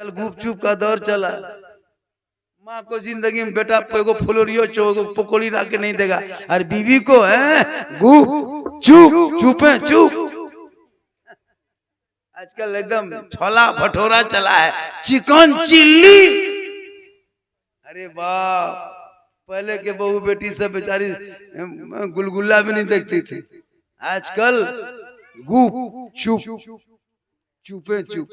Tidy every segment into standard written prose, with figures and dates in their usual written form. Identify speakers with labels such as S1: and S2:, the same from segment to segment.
S1: आजकल गुपचुप का दौर चला। माँ को जिंदगी में बेटा एगो फुलोरियो पकौड़ी ला के नहीं देगा, और बीवी को है गुप चुप चुपे चुप। आजकल एकदम छोला भटोरा चला है, चिकन चिल्ली। अरे बाप, पहले के बहू बेटी सब बेचारी गुलगुल्ला भी नहीं देखती थी, आजकल गुप चुप चुपे चुप।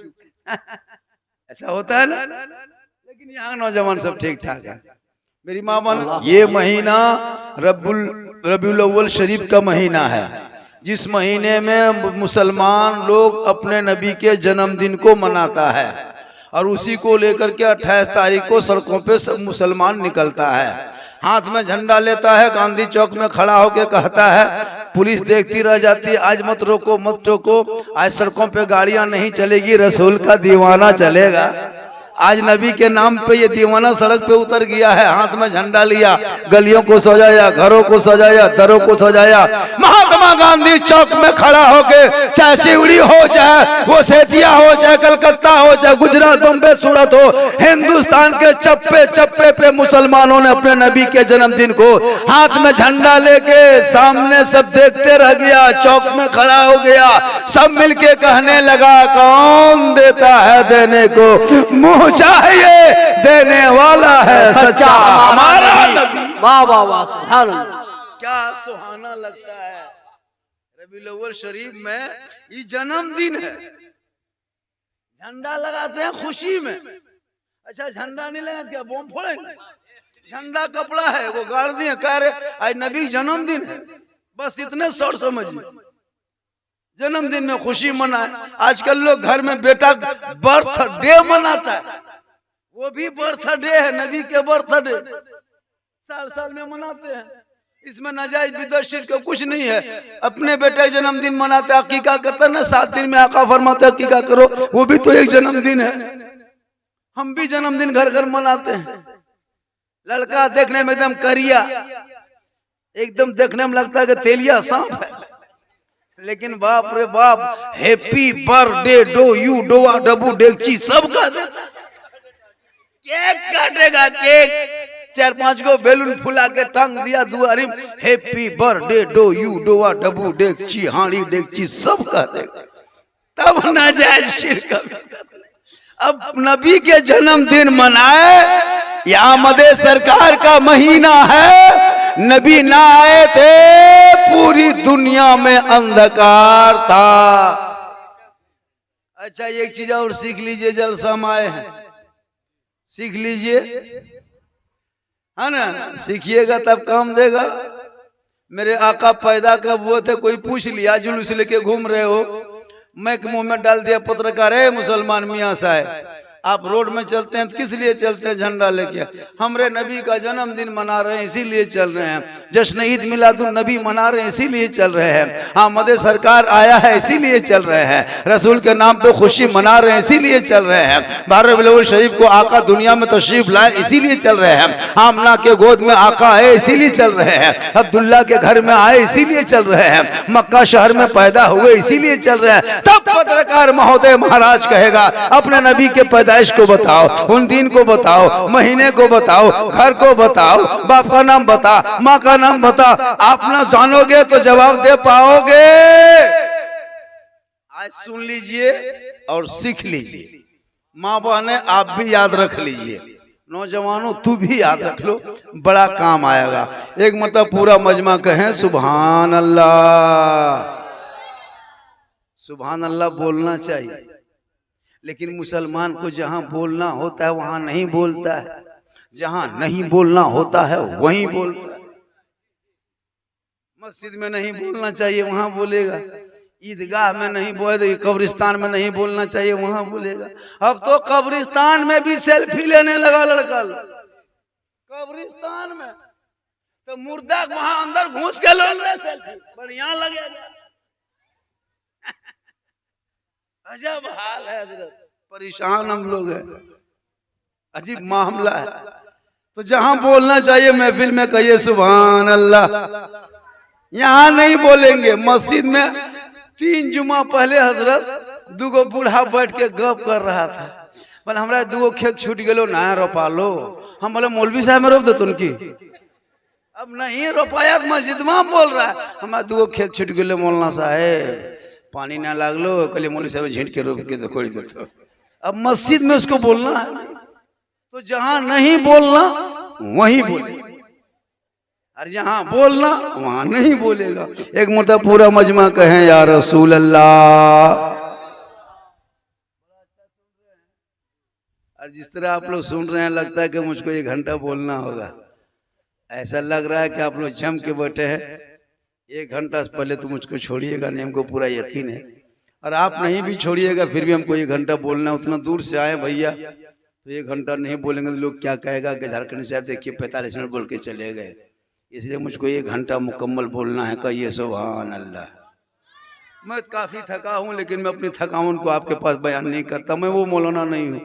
S1: ऐसा होता है ना, लेकिन यहाँ नौजवान सब ठीक ठाक है। मेरी माँ मान, ये महीना रबीउल अव्वल शरीफ का महीना है, जिस महीने में मुसलमान लोग अपने नबी के जन्मदिन को मनाता है, और उसी को लेकर के 28 तारीख को सड़कों पे सब मुसलमान निकलता है, हाथ में झंडा लेता है, गांधी चौक में खड़ा होकर कहता है, पुलिस देखती रह जाती है, आज मत रोको मत टोको, आज सड़कों पे गाड़ियां नहीं चलेगी, रसूल का दीवाना चलेगा। आज नबी के नाम पे ये दीवाना सड़क पे उतर गया है, हाथ में झंडा लिया, गलियों को सजाया, घरों को सजाया, दरों को सजाया। महात्मा गांधी चौक में खड़ा होके, चाहे शिवड़ी हो, चाहे वो सेतिया हो, चाहे कलकत्ता हो, चाहे गुजरात बम्बे सूरत हो, हिंदुस्तान के चप्पे चप्पे पे मुसलमानों ने अपने नबी के जन्मदिन को हाथ में झंडा लेके सामने सब देखते रह गया, चौक में खड़ा हो गया, सब मिलके कहने लगा, कौन देता है देने को, मुँह चाहिए देने वाला है सच्चा हमारा नबी। वाह वाह वाह, सुभान अल्लाह। क्या सुहाना लगता है रबीउल अव्वल शरीफ में, ये जन्मदिन है, झंडा लगाते हैं खुशी में। अच्छा झंडा नहीं लगा क्या, बम फोड़ेंगे? झंडा कपड़ा है, वो गाड़ दिए, कह रहे आज नबी जन्मदिन है, बस इतने शौर समझिए, जन्मदिन में खुशी मनाए। आजकल लोग घर में बेटा बर्थडे मनाता है, वो भी बर्थडे है, नबी के बर्थडे साल साल में मनाते हैं, इसमें नाजायज बिदअत शिर्क कुछ नहीं है। अपने बेटे जन्मदिन मनाते, अकीका करते ना, 7 दिन में आका फरमाते अकीका करो, वो भी तो एक जन्मदिन है। हम भी जन्मदिन घर घर मनाते हैं। लड़का देखने में एकदम करिया, एकदम देखने में लगता है कि तेलिया सांप है, लेकिन बाप रे बाप, happy birthday dough you, डोआ Dabboo डेगची सब कह देता। केक काटेगा, केक 4-5 को बैलून फुला के टांग दिया दुआरी में, happy birthday dough you, डोआ Dabboo डेगची हांडी डेगची सब कह देगा, तब नाजायज शिर्क। अब नबी के जन्मदिन मनाए, यहाँ मदे सरकार का महीना है, नबी ना आए थे, पूरी दुनिया में अंधकार था। अच्छा एक चीज और सीख लीजिए, जलसा में आए हैं, सीख लीजिए, है ना, सीखिएगा तब काम देगा। मेरे आका पैदा कब हुए थे, कोई पूछ लिया, जुलूस लेके घूम रहे हो, मैं मुंह में डाल दिया पत्रकार, है मुसलमान मियाँ साहब, आप रोड में चलते हैं तो किस लिए चलते हैं, झंडा लेके? हमरे नबी का जन्मदिन मना रहे हैं इसीलिए चल रहे हैं, जश्न ईद मिलादुन नबी मना रहे हैं इसीलिए चल रहे हैं, आमद सरकार आया है इसीलिए चल रहे हैं, रसूल के नाम पे खुशी मना रहे हैं इसीलिए चल रहे हैं, 12 रबीउल अव्वल शरीफ को आका दुनिया में तशरीफ लाए इसीलिए चल रहे हैं, आमना के गोद में आका है इसीलिए चल रहे हैं, अब्दुल्ला के घर में आए इसीलिए चल रहे हैं, मक्का शहर में पैदा हुए इसीलिए चल रहे हैं। तब पत्रकार महोदय महाराज कहेगा, अपने नबी के पैदाइश को बताओ, उन दिन को बताओ, महीने को बताओ, घर को बताओ, बाप का नाम बता, माँ का नाम बता, आप ना जानोगे तो जवाब दे पाओगे। आज सुन लीजिए और सीख लीजिए, माँ बहने आप भी याद रख लीजिए, नौजवानों तू भी याद रख लो, बड़ा काम आएगा। एक मतलब पूरा मजमा कहें सुभान अल्लाह। सुभान अल्लाह बोलना चाहिए, लेकिन मुसलमान को जहां बोलना होता है वहां नहीं बोलता है, जहां नहीं बोलना होता है वहीं बोलता है। मस्जिद में नहीं बोलना चाहिए वहां बोलेगा, ईदगाह में नहीं बोले, कब्रिस्तान में नहीं बोलना चाहिए वहां बोलेगा। अब तो कब्रिस्तान में भी सेल्फी लेने लगा लड़का, कब्रिस्तान में तो मुर्दा वहां अंदर घुस के ले रहे सेल्फी, बढ़िया लगेगा। अजब हाल है हजरत, परेशान हम लोग हैं, अजीब मामला है। तो जहां बोलना चाहिए महफिल में कहिए सुभान अल्लाह, यहाँ नहीं बोलेंगे। मस्जिद में 3 जुमा पहले हजरत 2 बूढ़ा बैठ के गप कर रहा था, बोले हमरा 2 खेत छूट गलो ना रोपा लो। हम बोले मौलवी साहब में रोप दे उनकी, अब नहीं रोपाया मस्जिद में बोल रहा है हमारा 2 खेत छूट गलो मौलाना साहेब पानी ना लागलो, कल मौलवी साहब झींट के रोप के खोड़ी देते। अब मस्जिद में उसको बोलना है, तो जहां नहीं बोलना वहीं बोले, और जहां बोलना वहां नहीं बोलेगा। एक मतलब पूरा मजमा कहें या रसूल अल्लाह। और जिस तरह आप लोग सुन रहे हैं लगता है कि मुझको 1 घंटा बोलना होगा, ऐसा लग रहा है कि आप लोग जम के बैठे हैं। 1 घंटा से पहले तो मुझको छोड़िएगा नहीं, हमको पूरा यकीन है, और आप नहीं भी छोड़िएगा फिर भी हमको 1 घंटा बोलना। उतना दूर से आए भैया, तो 1 घंटा नहीं बोलेंगे तो लोग क्या कहेगा कि झारखंड साहब देखिए 45 मिनट बोल के चले गए। इसलिए मुझको 1 घंटा मुकम्मल बोलना है। कहिए सुभान अल्लाह। मैं काफ़ी थका हूँ, लेकिन मैं अपनी थकान को आपके पास बयान नहीं करता। मैं वो मौलाना नहीं हूँ।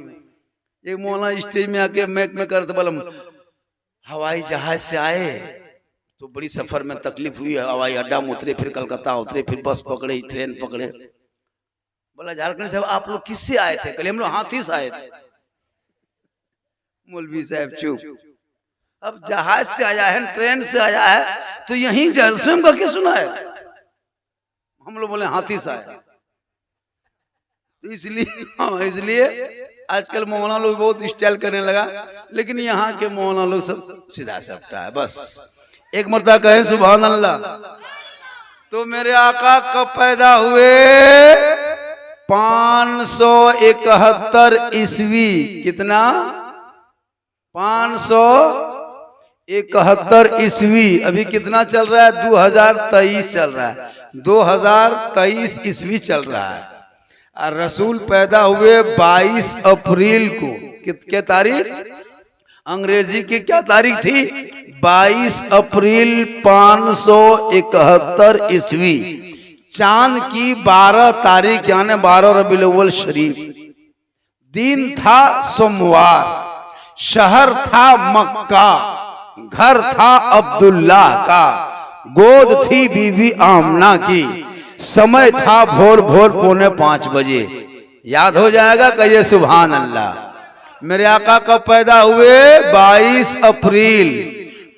S1: एक मौलाना स्टेज में आके मैक में करते बलम हवाई जहाज से आए तो बड़ी सफर में तकलीफ हुई, हवाई अड्डा में उतरे, फिर कलकत्ता उतरे, फिर बस पकड़े, ट्रेन पकड़े। बोला झारखंड साहब आप लोग किससे आए थे? कल हम लोग हाथी से आए थे। मौलवी साहब चुप। अब जहाज से आया है, ट्रेन से आया है, तो यहीं जलसम का क्या सुना है? हम लोग बोले हाथी से आया। इसलिए आजकल मौलाना लोग बहुत स्टाइल करने लगा, लेकिन यहाँ के मौलाना लोग सब सीधा सपटा है। बस एक मर्तबा कहें सुभान अल्लाह। तो मेरे आका कब पैदा हुए? 571 ईस्वी। कितना? 571 ईस्वी। अभी कितना चल रहा है? 2023 चल रहा है। 2023 ईस्वी चल रहा है। और रसूल पैदा हुए 22 अप्रैल को। क्या तारीख? अंग्रेजी की क्या तारीख थी? 22 अप्रैल 571 ईस्वी। चांद की 12 तारीख यानी 12 रबीउल अव्वल शरीफ। दिन था सोमवार, शहर था मक्का, घर था अब्दुल्लाह का, गोद थी बीबी आमना की, समय था भोर 4:45 बजे। याद हो जाएगा, कहिए सुभान अल्लाह। मेरे आका कब पैदा हुए? 22 अप्रैल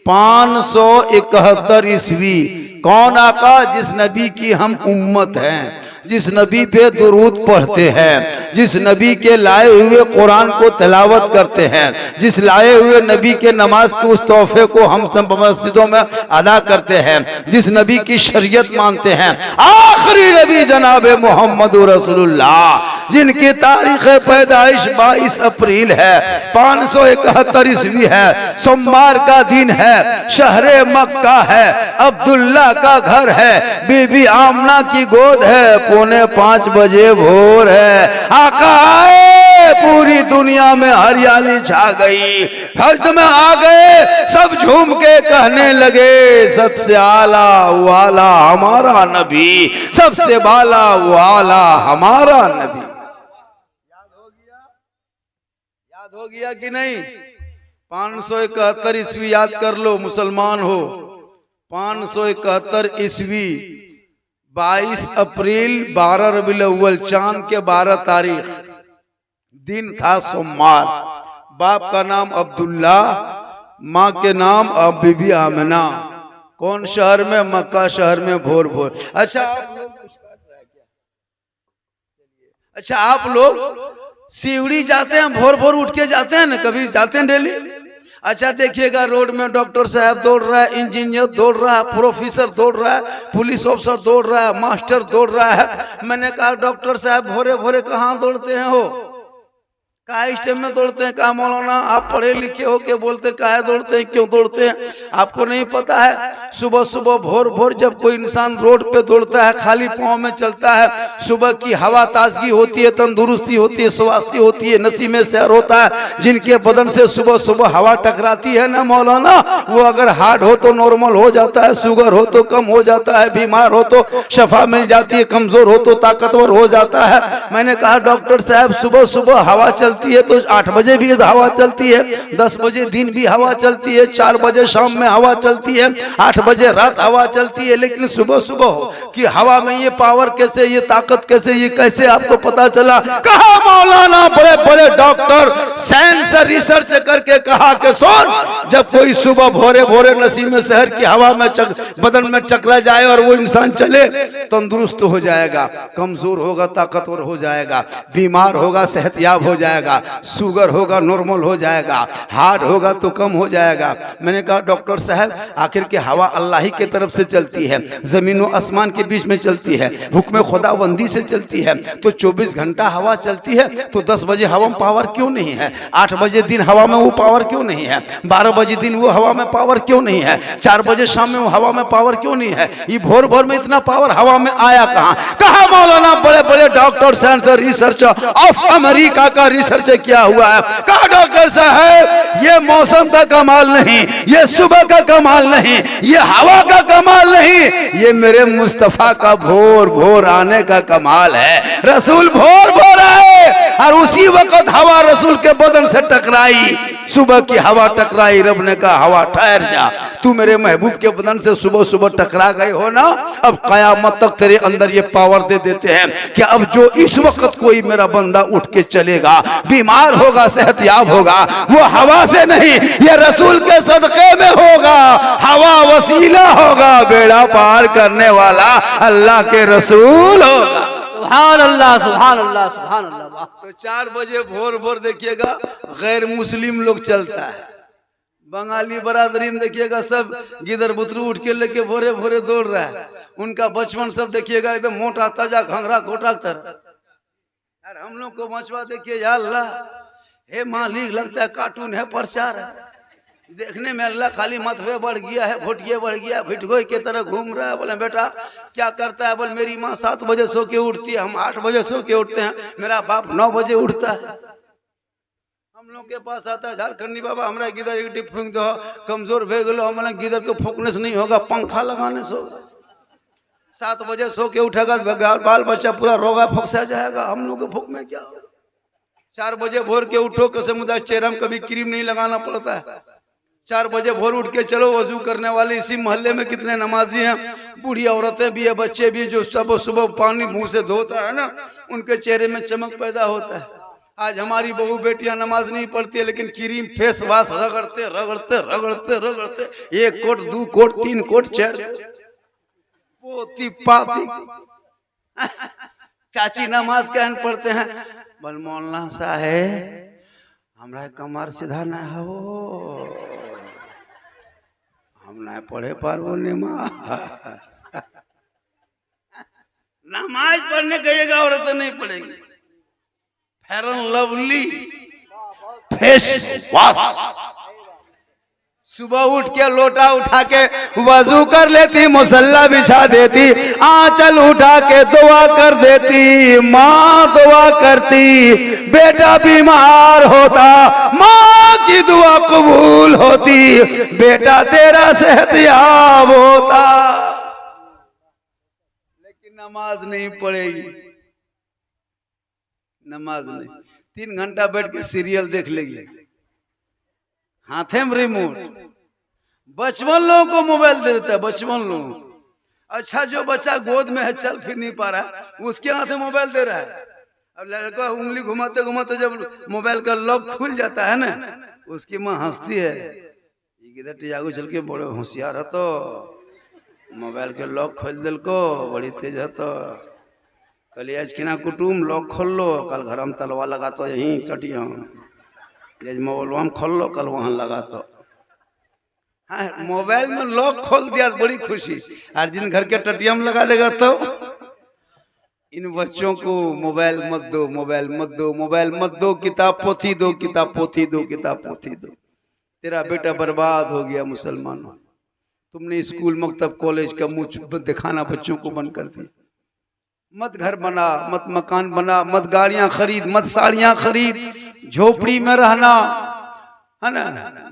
S1: 571 ईस्वी। कौन आका? जिस नबी की हम उम्मत हैं, जिस नबी पे दुरूद पढ़ते हैं, जिस नबी के लाए हुए कुरान को तिलावत करते हैं, जिस लाए हुए नबी के नमाज के उस तोहफे को हम सब मस्जिदों में अदा करते हैं, जिस नबी की शरीयत मानते हैं, आखिरी नबी जनाब मोहम्मद रसूलुल्लाह, जिनकी तारीख पैदाइश 22 अप्रैल है, 571 ईस्वी है, सोमवार का दिन है, शहरे मक्का है, अब्दुल्ला का घर है, बीबी आमना की गोद है, 4:45 बजे भोर है। आका आए, पूरी दुनिया में हरियाली छा गई, हज में आ गए, सब झूम के कहने लगे सबसे आला वाला हमारा नबी, सबसे बाला वाला हमारा नबी। याद हो गया कि नहीं? 571 ईस्वी याद कर लो, मुसलमान हो। 571 ईस्वी 22 अप्रैल 12 रबीउल अव्वल, चांद के 12 तारीख, दिन था सोमवार। बाप का नाम अब्दुल्ला, माँ के नाम बीबी आमना। कौन शहर में? मक्का शहर में भोर भोर। अच्छा आप लोग सीवड़ी जाते हैं, भोर भोर उठ के जाते हैं ना? कभी जाते हैं डेली? अच्छा देखिएगा, रोड में डॉक्टर साहब दौड़ रहा है, इंजीनियर दौड़ रहा है, प्रोफेसर दौड़ रहा है, पुलिस ऑफिसर दौड़ रहा है, मास्टर दौड़ रहा है। मैंने कहा डॉक्टर साहब भोरे भोरे कहाँ दौड़ते हैं हो? कहा इस टाइम में दौड़ते हैं? कहा मौलाना आप पढ़े लिखे हो के बोलते काहे दौड़ते हैं, क्यों दौड़ते हैं? आपको नहीं पता है? सुबह सुबह भोर भोर जब कोई इंसान रोड पे दौड़ता है, खाली पाँव में चलता है, सुबह की हवा ताजगी होती है, तंदुरुस्ती होती है, स्वास्थ्य होती है, नसीम सैर होता है। जिनके बदन से सुबह सुबह हवा टकराती है ना मौलाना, वो अगर हार्ट हो तो नॉर्मल हो जाता है, शुगर हो तो कम हो जाता है, बीमार हो तो शफा मिल जाती है, कमजोर हो तो ताकतवर हो जाता है। मैंने कहा डॉक्टर साहब सुबह सुबह हवा चलती चलती है तो 8 बजे भी हवा चलती है, 10 बजे दिन भी हवा चलती है, 4 बजे शाम में हवा चलती है, 8 बजे रात हवा चलती है। लेकिन सुबह सुबह कि हवा में ये पावर कैसे, ये ताकत कैसे, ये कैसे आपको पता चला? कहा मौलाना बड़े बड़े डॉक्टर साइंस रिसर्च करके कहा कि सुन, जब कोई सुबह भोरे भोरे नसीम शहर की हवा में बदन में चकरा जाए और वो इंसान चले, तंदुरुस्त हो जाएगा, कमजोर होगा ताकतवर हो जाएगा, बीमार होगा सेहतयाब हो जाएगा, शुगर होगा नॉर्मल हो जाएगा, हार्ट होगा तो कम हो जाएगा। मैंने कहा डॉक्टर साहब आखिर की हवा अल्लाह ही की तरफ से चलती है, जमीन और आसमान के बीच में चलती है, हुक्म खुदाबंदी से चलती है, तो 24 घंटा हवा चलती है, तो 10 बजे हवा में पावर क्यों नहीं है? 8 बजे दिन हवा में वो पावर क्यों नहीं है? 12 बजे दिन वो हवा में पावर क्यों नहीं है? 4 बजे शाम में वो हवा में पावर क्यों नहीं है? ये भोर भोर में इतना पावर हवा में आया कहां? कहा मौलाना बड़े बड़े doctor science research of America का रिसर्च किया हुआ है। कहा डॉक्टर साहब ये मौसम का कमाल नहीं, ये सुबह का कमाल नहीं, ये हवा का कमाल नहीं, ये मेरे मुस्तफा का भोर भोर आने का कमाल है। रसूल भोर भोर आए और उसी वक्त हवा रसूल के बदन से टकराई, सुबह की हवा टकराई। रब ने कहा हवा ठहर जा, तू मेरे महबूब के बदन से सुबह सुबह टकरा गए हो ना, अब कयामत तक तेरे अंदर ये पावर दे देते हैं कि अब जो इस वक्त कोई मेरा बंदा उठ के चलेगा, बीमार होगा सेहतयाब होगा, वो हवा से नहीं ये रसूल के सदके में होगा। हवा वसीला होगा, बेड़ा पार करने वाला अल्लाह के रसूल होगा।
S2: सुभान अल्लाह सुभान अल्लाह सुभान अल्लाह।
S1: तो 4 बजे भोर भोर देखिएगा गैर मुस्लिम लोग चलता है, बंगाली बरादरी में देखिएगा सब गिदर बुतरू उठ के लेके भोरे भोरे दौड़ रहा है। उनका बचपन सब देखिएगा एकदम मोटा ताजा घंघरा कोटा तरह। यार हम लोग को बचवा देखिए, या अल्लाह हे मालिक लगता है कार्टून है, प्रचार है। देखने में अल्लाह खाली मतवे बढ़ गया है, भुटिये बढ़ गया, भिटगोई के तरह घूम रहा है। बोले बेटा क्या करता है? बोले मेरी माँ 7 बजे सो के उठती है, हम 8 बजे सो के उठते हैं, मेरा बाप 9 बजे उठता है। हम लोग के पास आता है झारखंडी बाबा हमारा गिदर एक डिप फूंक दो, कमजोर भे गलो, हमारा गिदर को फूकने से नहीं होगा, पंखा लगाने से होगा। 7 बजे सो के उठेगा बाल बच्चा पूरा रोगा फुकसा जाएगा, हम लोग के फूक में क्या होगा? 4 बजे भोर के उठो, कसम खुदा चेहरा में कभी क्रीम नहीं लगाना पड़ता है। 4 बजे भोर उठ के चलो, वजू करने वाले इसी मोहल्ले में कितने नमाजी हैं, बूढ़ी औरतें भी है, बच्चे भी, जो सब सुबह पानी मुंह से धोता है ना, उनके चेहरे में चमक पैदा होता है। आज हमारी बहू बेटियां नमाज नहीं पढ़ती है, लेकिन क्रीम फेस वाश रगड़ते रगड़ते रगड़ते रगड़ते 1 कोट 2 कोट 3 कोट 4 पोती पाती। चाची नमाज कहन पढ़ते हैं, बल मौलाना साहेब हमरा कमर सीधा ना हो, हम ना पढ़े पारबो नमाज पढ़ने कहिएगा औरत नहीं पढ़ेगी। Fair and lovely face wash, सुबह उठ के लोटा उठा के वजू कर लेती, मुसल्ला बिछा देती, आंचल उठा के दुआ कर देती। माँ दुआ करती, बेटा बीमार होता, माँ की दुआ कबूल होती, बेटा तेरा सेहतयाब होता। लेकिन नमाज नहीं पढ़ेगी, नमाज नहीं। 3 घंटा बैठ के सीरियल देख लेगी, हाथे में रिमोट। बचपन लोगों को मोबाइल दे देता है, बचपन लोग। अच्छा जो बच्चा गोद में है, चल फिर नहीं पा रहा, उसके हाथ में मोबाइल दे रहा है। अब लड़का उंगली घुमाते घुमाते जब मोबाइल का लॉक खुल जाता है ना, उसकी माँ हंसती है, इधर टिजागो चल के बड़े होशियार है, तो मोबाइल के लॉक खोल दिल को, बड़ी तेज है। तो कल आज किना कुटुम लॉक खोल लो, कल घर में तलवा लगा तो यहीं चटिया, मोबाइल में खोल लो, कल वहाँ लगा तो। हाँ, मोबाइल में लॉक खोल दिया, बड़ी खुशी। और जिन घर के टटिया में लगा देगा तो इन बच्चों को मोबाइल मत दो, मोबाइल मत दो, मोबाइल मत दो, किताब पोथी दो, किताब पोथी दो, किताब पोथी दो। तेरा बेटा बर्बाद हो गया मुसलमानों। तुमने स्कूल मकतब कॉलेज का मुंह दिखाना बच्चों को बंद कर दिया। मत घर बना, मत मकान बना, मत गाड़ियां खरीद, मत साड़ियां खरीद, झोपड़ी में रहना है ना,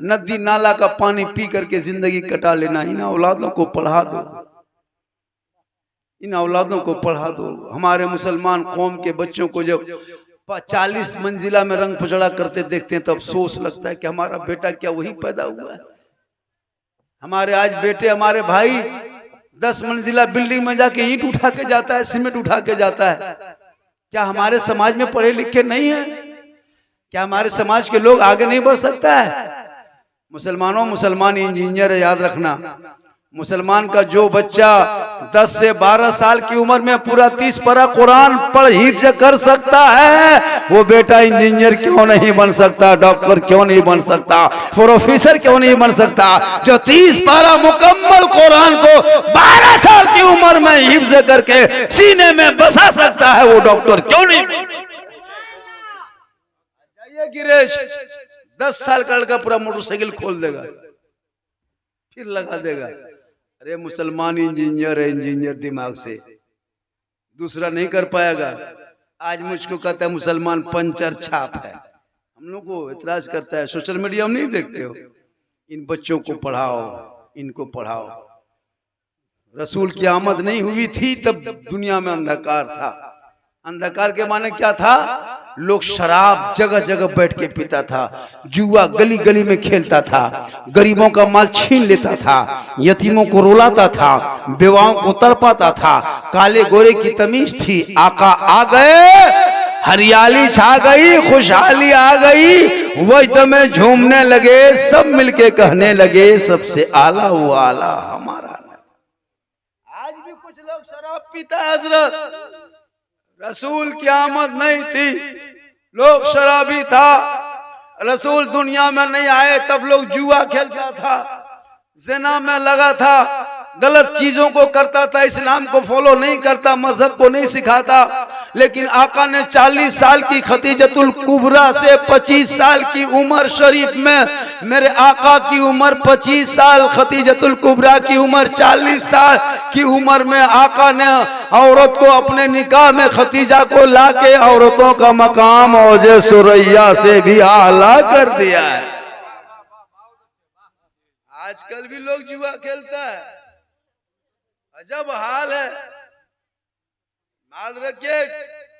S1: नदी नाला का पानी पी करके जिंदगी कटा लेना। इन औलादों को पढ़ा दो, इन औलादों को पढ़ा दो। हमारे मुसलमान कौम के बच्चों को जब 40 मंजिला में रंग पचड़ा करते देखते हैं तो अफसोस लगता है कि हमारा बेटा क्या वही पैदा हुआ है। हमारे आज बेटे, हमारे भाई 10 मंजिला बिल्डिंग में जाके ईंट उठा के जाता है, सीमेंट उठा के जाता है। क्या हमारे समाज में पढ़े लिखे नहीं है? क्या हमारे समाज के लोग आगे नहीं बढ़ सकता है? मुसलमानों, मुसलमान इंजीनियर है, याद रखना। मुसलमान का जो बच्चा 10 से 12 साल की उम्र में पूरा 30 पारा कुरान पढ़ हिफ्ज कर सकता है, वो बेटा इंजीनियर क्यों नहीं बन सकता, डॉक्टर क्यों नहीं बन सकता, प्रोफेसर क्यों नहीं बन सकता? जो 30 पारा मुकम्मल कुरान को 12 साल की उम्र में हिफ्ज करके सीने में बसा सकता है, वो डॉक्टर क्यों नहीं बन सकता? जाइए गिरीश, 10 साल का लड़का पूरा मोटरसाइकिल खोल देगा, फिर लगा देगा। अरे मुसलमान इंजीनियर है, इंजीनियर दिमाग से, दूसरा नहीं कर पाएगा। आज मुझको कहता है मुसलमान पंचर छाप है, हम लोग को इतराज करता है। सोशल मीडिया हम नहीं देखते हो? इन बच्चों को पढ़ाओ, इनको पढ़ाओ। रसूल की आमद नहीं हुई थी तब दुनिया में अंधकार था। अंधकार के माने क्या था? लोग शराब जगह जगह बैठ के पीता था, जुआ गली गली में खेलता था, गरीबों का माल छीन लेता था, यतीमों को रुलाता था, बेवाओं को तड़पाता था। काले गोरे की तमीज थी। आका आ गए, हरियाली छा गई, खुशहाली आ गई, वजद में झूमने लगे, सब मिलके कहने लगे सबसे आला वो आला हमारा। आज भी कुछ लोग शराब पीता है हजरत। रसूल की आमद नहीं थी, लोग शराबी था। रसूल दुनिया में नहीं आए तब लोग जुआ खेलता था, ज़िना में लगा था, गलत चीजों को करता था, इस्लाम को फॉलो नहीं करता, मजहब को नहीं सिखाता। लेकिन आका ने 40 साल की खतीजतुल कुबरा से 25 साल की उम्र शरीफ में, मेरे आका की उम्र 25 साल, खतीजतुल कुबरा की उम्र 40 साल की उम्र में आका ने औरत को अपने निकाह में खतीजा को लाके औरतों का मकाम औजे सुरैया से भी आला कर दिया है। आजकल भी लोग जुआ खेलता है, अजब हाल है। याद रखिए,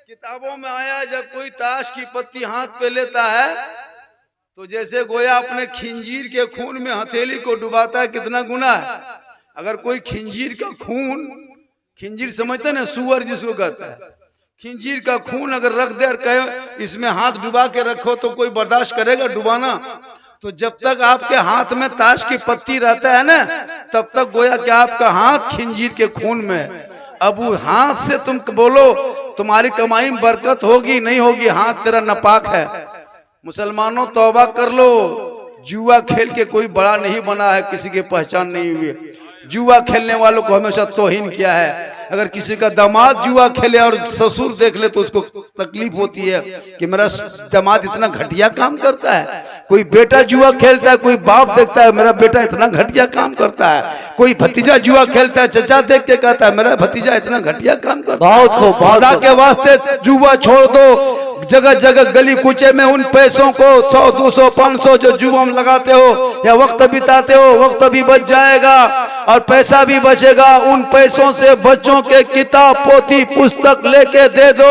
S1: किताबों में आया जब कोई ताश की पत्ती हाथ पे लेता है तो जैसे गोया अपने खिंजीर के खून में हथेली को डुबाता है, कितना गुना है। अगर कोई खिंजीर का खून, खिंजीर समझते ना, सुअर जिसको कहता है, खिंजीर का खून अगर रख दे और कहे इसमें हाथ डुबा के रखो तो कोई बर्दाश्त करेगा डुबाना? तो जब तक आपके हाथ में ताश की पत्ती रहता है ना, तब तक गोया कि आपका हाथ खिंजीर के खून में। अब वो हाथ से तुम बोलो तुम्हारी कमाई में बरकत होगी नहीं होगी, हाथ तेरा नापाक है। मुसलमानों तौबा कर लो, जुआ खेल के कोई बड़ा नहीं बना है, किसी की पहचान नहीं हुई। जुआ खेलने वालों को हमेशा तौहीन किया है। अगर किसी का दामाद जुआ खेले और ससुर देख ले तो उसको तकलीफ होती है कि मेरा दामाद इतना घटिया काम करता है। कोई बेटा जुआ खेलता है, कोई बाप देखता है मेरा बेटा इतना घटिया काम करता है। कोई भतीजा जुआ खेलता है, चचा देख के कहता है मेरा भतीजा इतना घटिया काम करता है। खुदा के वास्ते जुआ छोड़ दो। जगह जगह गली कुचे में उन पैसों को 100, 200, 500 जो जुआ में लगाते हो या वक्त बिताते हो, वक्त भी बच जाएगा और पैसा भी बचेगा। उन पैसों से बच्चों के किताब, पोथी, पुस्तक लेके दे दो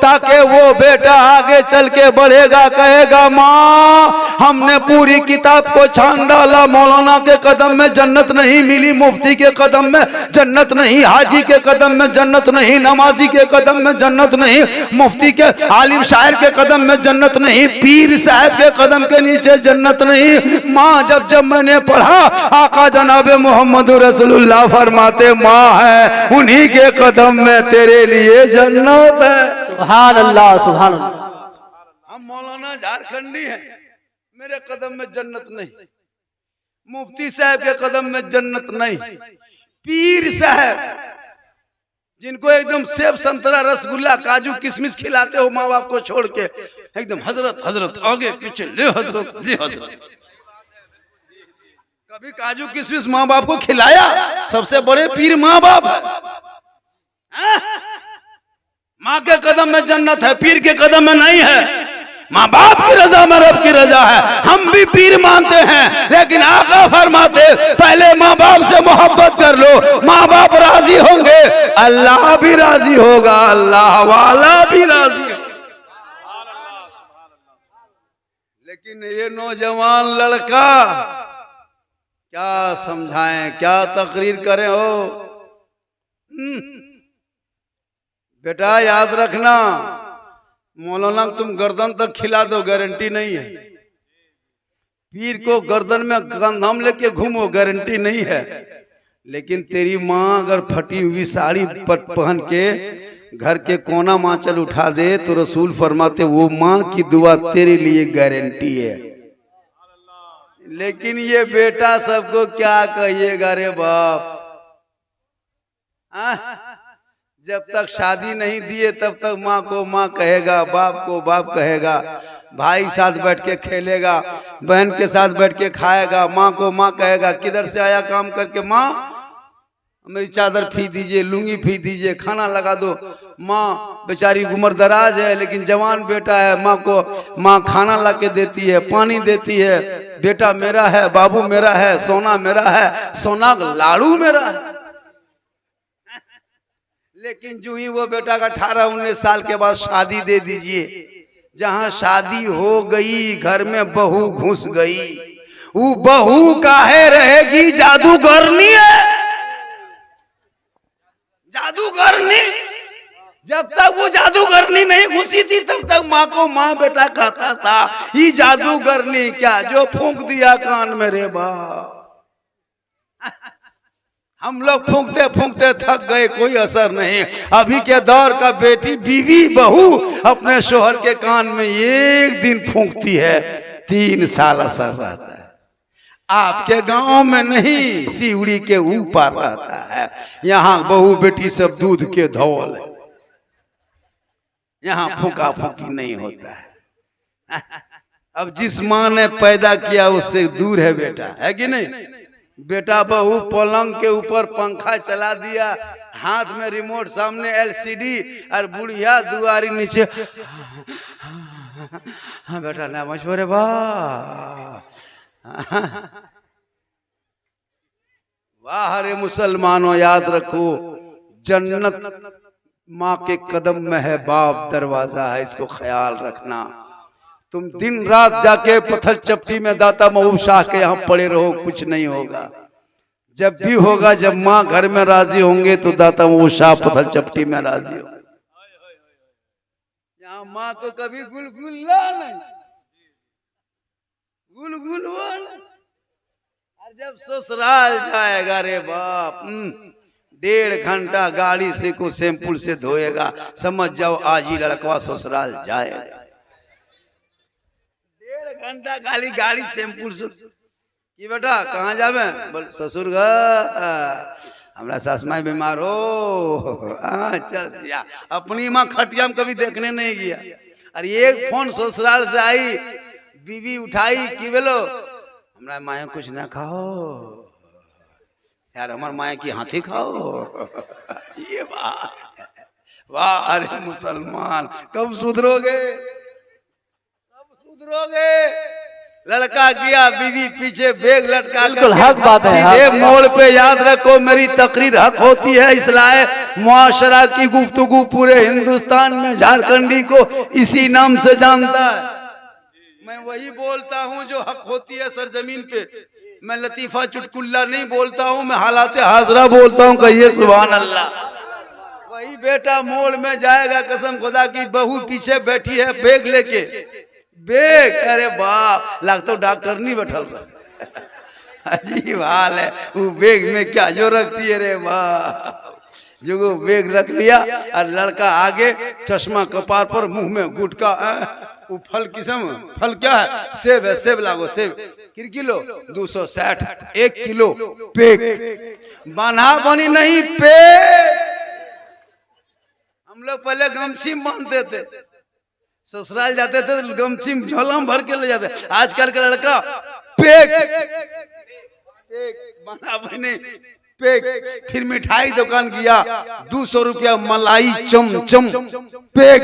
S1: ताकि वो बेटा आगे चल के बढ़ेगा, कहेगा माँ हमने पूरी किताब को छान डाला, मौलाना के कदम में जन्नत नहीं मिली, मुफ्ती के कदम में जन्नत नहीं, हाजी के कदम में जन्नत नहीं, नमाजी के कदम में जन्नत नहीं, मुफ्ती के आलिम शायर के कदम में जन्नत नहीं, पीर साहब के कदम के नीचे जन्नत नहीं। माँ जब जब मैंने पढ़ा आका जनाब मोहम्मद रसूलुल्लाह फरमाते माँ है उन्हीं के कदम में तेरे लिए जन्नत है।
S2: सुभान अल्लाह, सुभान अल्लाह।
S1: हम मौलाना झारखंडी हैं, मेरे कदम में जन्नत नहीं, मुफ्ती साहब के कदम में जन्नत नहीं, पीर साहब जिनको एकदम सेब संतरा रसगुल्ला काजू किशमिश खिलाते हो माँ बाप को छोड़ के, एकदम हजरत हजरत आगे पीछे ले हजरत ले हजरत। कभी काजू किशमिश माँ बाप को खिलाया? सबसे बड़े पीर माँ बाप है। माँ के कदम में जन्नत है, पीर के कदम में नहीं है। माँ बाप की रजा में रब की रजा है। हम भी पीर मानते हैं लेकिन आका फरमाते पहले माँ बाप से मोहब्बत कर लो, माँ बाप राजी होंगे, अल्लाह भी राजी होगा, अल्लाह वाला भी राजी होगा। लेकिन ये नौजवान लड़का क्या समझाएं, क्या तकरीर करें हो। बेटा याद रखना, मौलाना तुम गर्दन तक खिला दो गारंटी नहीं है, पीर को गर्दन में गंधम लेके घूमो गारंटी नहीं है, लेकिन तेरी माँ अगर फटी हुई साड़ी पहन के घर के कोना मांचल उठा दे तो रसूल फरमाते वो माँ की दुआ तेरे लिए गारंटी है। लेकिन ये बेटा सबको क्या कहिएगा रे बाप, जब तक शादी नहीं दिए तब तक माँ को माँ कहेगा, बाप को बाप कहेगा, भाई साथ बैठ के खेलेगा, बहन के साथ बैठ के खाएगा, माँ को माँ कहेगा। किधर से आया काम करके, माँ मेरी चादर फी दीजिए, लुंगी फी दीजिए, खाना लगा दो। माँ बेचारी उम्र दराज है लेकिन जवान बेटा है, माँ को माँ खाना ला के देती है, पानी देती है, बेटा मेरा है, बाबू मेरा है, सोना मेरा है, सोना लाड़ू मेरा है। लेकिन जो ही वो बेटा का 18-19 साल के बाद शादी दे दीजिए, जहां शादी हो गई घर में बहू घुस गई, वो बहू काहे रहेगी, जादूगरनी है, जादूगरनी। जब तक वो जादूगरनी नहीं घुसी थी तब तक माँ को माँ बेटा कहता था, ये जादूगरनी क्या जो फूंक दिया कान में रे बाप। हम लोग फूंकते फूंकते थक गए, कोई असर नहीं। अभी के दौर का बेटी बीवी बहू अपने शोहर के कान में एक दिन फूंकती है, 3 साल असर रहता है। आपके गांव में नहीं, सीवड़ी के ऊपर रहता है। यहाँ बहू बेटी सब दूध के धौल, यहाँ फूका फूकी नहीं होता है। अब जिस माँ ने पैदा किया उससे दूर है बेटा, है कि नहीं। बेटा बहू पलंग के ऊपर पंखा चला दिया, हाथ में रिमोट, सामने LCD, और बुढ़िया दुआरी नीचे। हाँ बेटा ना मशवरे बा। वाह रे मुसलमानों, याद रखो जन्नत माँ के कदम में है, बाप दरवाजा है, इसको ख्याल रखना। तुम दिन रात जाके पत्थर चपटी में दाता महबूब शाह के यहाँ पड़े रहो, कुछ नहीं होगा। जब भी होगा, जब माँ घर में राजी होंगे तो दाता महबूब शाह पत्थर चपटी में राजी हो। यहाँ माँ तो कभी गुलगुल्ला नहीं, गुलगुलवा नहीं। और जब ससुराल जाएगा रे बाप, 1.5 घंटा गाड़ी से को शैम्पूल से धोएगा, समझ जाओ आज ही लड़कवा ससुराल जाएगा। 1.5 घंटा खाली गाड़ी शैम्पूल से कि बेटा कहाँ जावे, बोल ससुर घर, हमारा सास माई बीमार हो। चल दिया, अपनी माँ खटिया में कभी देखने नहीं गया। और एक फोन ससुराल से आई, बीवी उठाई कि बोलो हमारा माए कुछ ना खाओ यार, हमारे माए की हाथी खाओ। ये बात, वाह अरे मुसलमान, कब सुधरोगे, कब सुधरोगे। लड़का गया, बीवी पीछे बैग लटका कर,
S2: हक बात है।
S1: सीधे मोड़ पे। याद रखो मेरी तकरीर हक होती है, इसलिए मुआशरा की गुफ्तगू पूरे हिंदुस्तान में झारखंडी को इसी नाम से जानता है। मैं वही बोलता हूँ जो हक होती है सरजमीन पे। मैं लतीफा चुटकुल्ला नहीं बोलता हूँ, मैं हालात हाजरा बोलता हूँ। कहिए सुभान अल्लाह। वही बेटा मोड़ में जाएगा, कसम खुदा की, बहू पीछे बैठी है बैग लेके, बैग, अरे वाह लगता तो डॉक्टर नहीं बैठल रहा। अजीब हाल है, वो बैग में क्या जो रखती है रे वाह। जो वो बैग रख लिया और लड़का आगे, चश्मा कपार पर, मुंह में गुटका। वो फल किस्म, फल क्या है, सेब है, सेब लागो, सेब किलो 260, 1 किलो पेक, बना बनी नहीं पेक। हम लोग पहले गमछी बांधते थे, ससुराल जाते थे गमछी झोला में भर के ले जाते। आजकल का लड़का पेक, बना बनी पेक। फिर मिठाई दुकान गया, 200 रुपया मलाई चमचम पेक।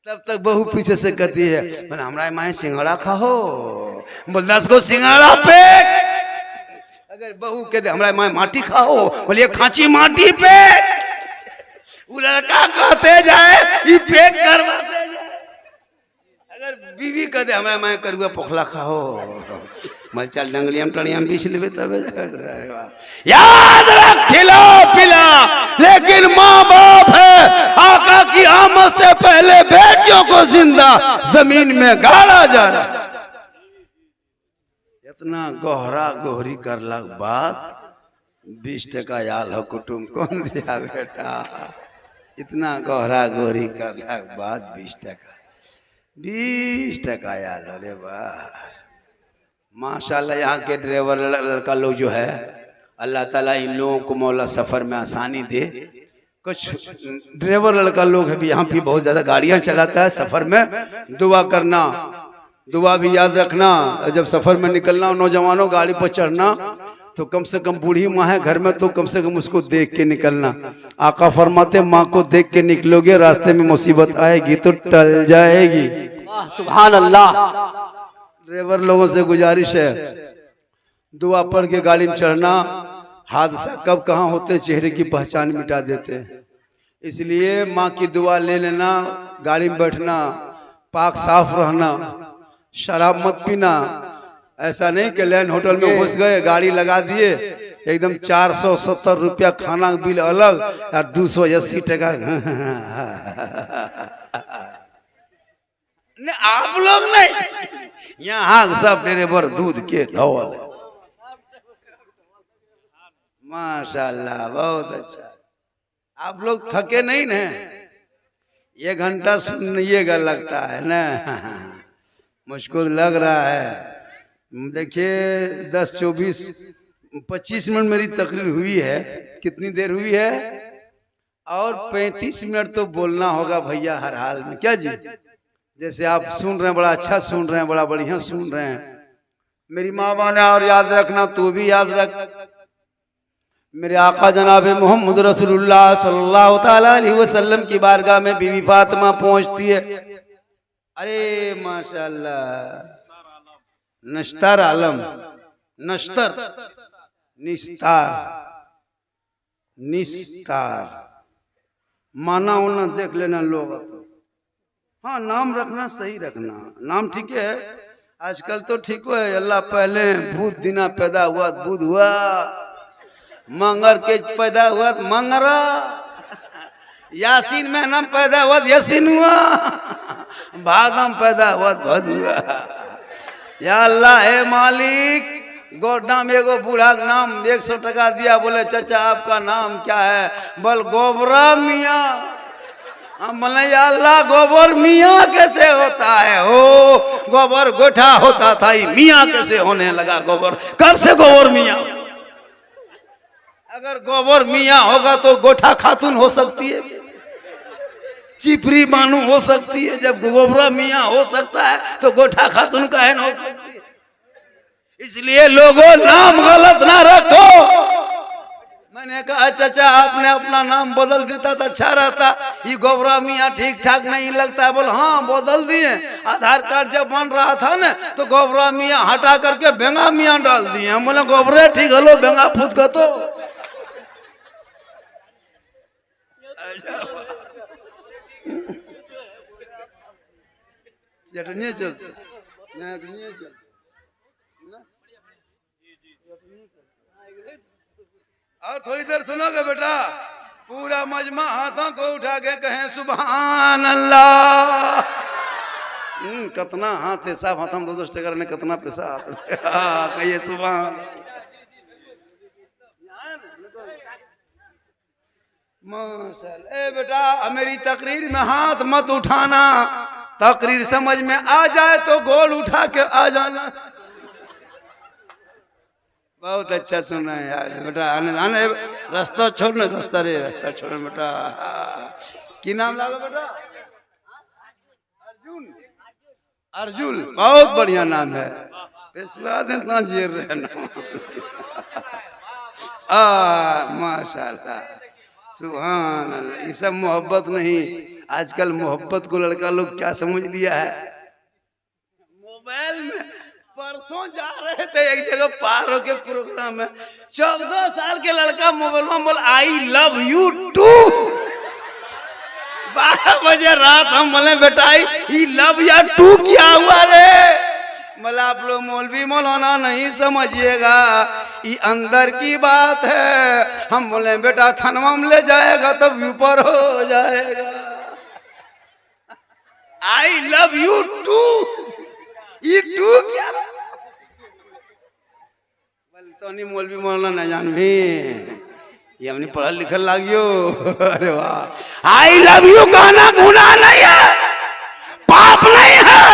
S1: तब तक बहू पीछे से कहती है, मैंने हमारा माए सिंघड़ा खाओ, बोल 10 को सिंघड़ा पेक। अगर बहू कहते हमारा माए माटी खाओ, बोलिए खांची माटी पेक। वो लड़का कहते जाए, ये पेक करवाते जाए। अगर बीवी कह दे हमरा मैं करुआ पोखला खाओ मैं चल डंगलियम टणियम बीछ लेबे तबे। अरे वाह, याद रख खिला पिला लेकिन माँ बाप है। आका की आमद से पहले बेटियों को जिंदा जमीन में गाड़ा जा रहा। इतना गोहरा गोहरी करला बाद 20 टका याल हो कुटुम कौन दिया बेटा। इतना गोहरा गोहरी करला बाद 20 टका याल। अरे वाह माशाल्लाह। यहाँ के ड्राइवर लड़का लोग जो है अल्लाह ताला इन लोगों को मौला सफ़र में आसानी दे। कुछ ड्राइवर लड़का लोग है भी यहाँ भी बहुत ज़्यादा गाड़ियाँ चलाता है। सफ़र में दुआ करना, दुआ भी याद रखना। जब सफ़र में निकलना नौजवानों गाड़ी पर चढ़ना तो कम से कम बूढ़ी माँ है घर में तो कम से कम उसको देख के निकलना। आका फरमाते माँ को देख के निकलोगे रास्ते में मुसीबत आएगी तो टल जाएगी।
S2: सुभान अल्लाह।
S1: ड्राइवर लोगों से गुजारिश है दुआ पढ़ के गाड़ी में चढ़ना। हादसा कब कहाँ होते चेहरे की पहचान मिटा देते हैं। इसलिए माँ की दुआ ले लेना, गाड़ी में बैठना, पाक साफ रहना, शराब मत पीना। ऐसा नहीं कि लैंड होटल में घुस गए गाड़ी लगा दिए एकदम 470 रुपया खाना बिल अलग और 280 टका। आप लोग नहीं, यहाँ सब ड्राइवर दूध के धौल। माशाल्लाह बहुत अच्छा। आप लोग थके नहीं ना? 1 घंटा सुनिएगा लगता है ना, मुझको लग रहा है। देखिए 10, 24, 25 मिनट मेरी तकरीर हुई है। कितनी देर हुई है? और 35 मिनट तो बोलना होगा भैया हर हाल में। क्या जी? जैसे आप सुन रहे हैं बड़ा अच्छा सुन रहे हैं, बड़ा बढ़िया सुन रहे हैं। मेरी माँ बाने और याद रखना, तू भी याद रख। मेरे आका जनाब मोहम्मद रसूलुल्लाह सल्लल्लाहु ताला अलैहि वसल्लम की बारगाह में बीवी फातिमा पहुंचती है। अरे माशाल्लाह, नश्तर आलम, नश्तर निस्तार, निस्तार माना उना देख लेना लोग। हाँ नाम रखना सही रखना, नाम ठीक है। आजकल तो ठीक है। अल्लाह पहले बुध दिना पैदा हुआ बुध हुआ, मंगर के पैदा हुआ मंगरा, यासीन महीना पैदा हुआ यासीन हुआ, भादम पैदा हुआ भद हुआ। या अल्लाह है मालिक, गोड्डा में एगो बूढ़ा नाम 100 टका दिया, बोले चाचा आपका नाम क्या है? बोल गोबरा मियाँ। हम बोले या अल्लाह गोबर मियाँ कैसे होता है? हो गोबर गोठा होता था, मियाँ कैसे होने लगा गोबर? कब से गोबर मियाँ? अगर गोबर मियाँ होगा तो गोठा खातून हो सकती है, चिपरी बानू हो सकती है। जब गोबरा मियाँ हो सकता है तो गोठा खातून का है ना हो सकती है। इसलिए लोगों नाम गलत ना रखो। मैंने कहा चाचा आपने अपना नाम बदल देता तो अच्छा रहता, ये गोबरा मियाँ ठीक ठाक नहीं लगता। बोल हाँ बदल दिए। आधार कार्ड जब बन रहा था ना तो गोबरा मियाँ हटा करके बेंगा मियाँ डाल दिए। हम बोले गोबरे ठीक हलो बेंगा फूट का तो चटनी चलते और थोड़ी देर सुनोगे बेटा। पूरा मजमा हाथों को उठा के कहें सुभान अल्लाह। कितना हाथ है साहब, हाथ हम 10 टका ने कितना पैसा हाथ कहिए सुभान। माशाल्लाह। ए बेटा मेरी तकरीर में हाथ मत उठाना, तकरीर समझ में आ जाए तो गोल उठा के आ जाना। बहुत अच्छा सुना है यार बेटा। आने आने रास्ता छोड़ ना, रास्ता रे रास्ता छोड़ बेटा। की नाम लगा बेटा? अर्जुन। अर्जुन बहुत बढ़िया नाम है। इतना जेर रहना। माशाल्लाह सुभान अल्लाह। ये सब मोहब्बत नहीं। आजकल मोहब्बत को लड़का लोग क्या समझ लिया है? मोबाइल में। परसों जा रहे थे एक जगह पार होके प्रोग्राम में, 14 साल के लड़का मोबाइल में बोल आई लव यू टू। 12 12 बजे रात हम बोले बेटाई ये लव या टू क्या हुआ रे? बोला आप लोग मौलवी मौलाना नहीं समझिएगा, ये अंदर की बात है। हम बोले बेटा थनवा में ले जाएगा तब ऊपर हो जाएगा। आई लव यू टू, ये टू क्या? तो नहीं मौलवी मौलाना जान भी ये हमने पढ़ा लिखल लागियो। अरे वाह, आई लव यू कहना गुनाह नहीं है, पाप नहीं है।